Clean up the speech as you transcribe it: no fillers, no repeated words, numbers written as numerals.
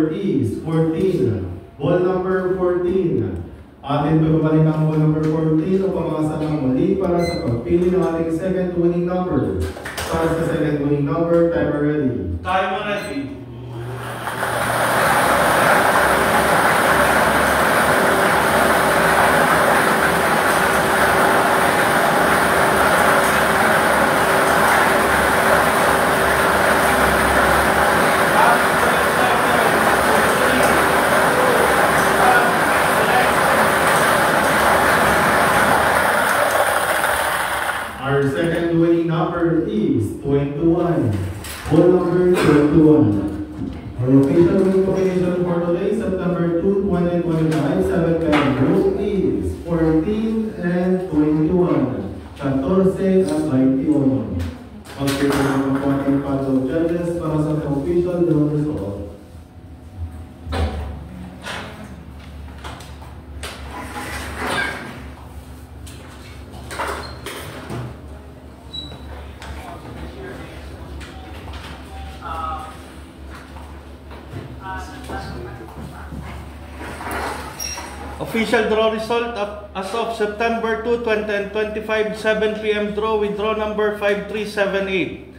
number is 14. Ball number 14. Atin babalik ang ball number 14 upang makasama muli para sa pagpili ng ating second winning number. Para sa second winning number, timer ready. Timer ready. Our second winning number is 21. Ball number 21. Our official winning combination for today, September 2, 2025, 7 p.m. group is 14 and 21. 14 at 21. Mag-prepare ng mga ating panel judges para sa official draw result. Official draw result as of September 2, 2025, 7 p.m. draw with draw number 5378.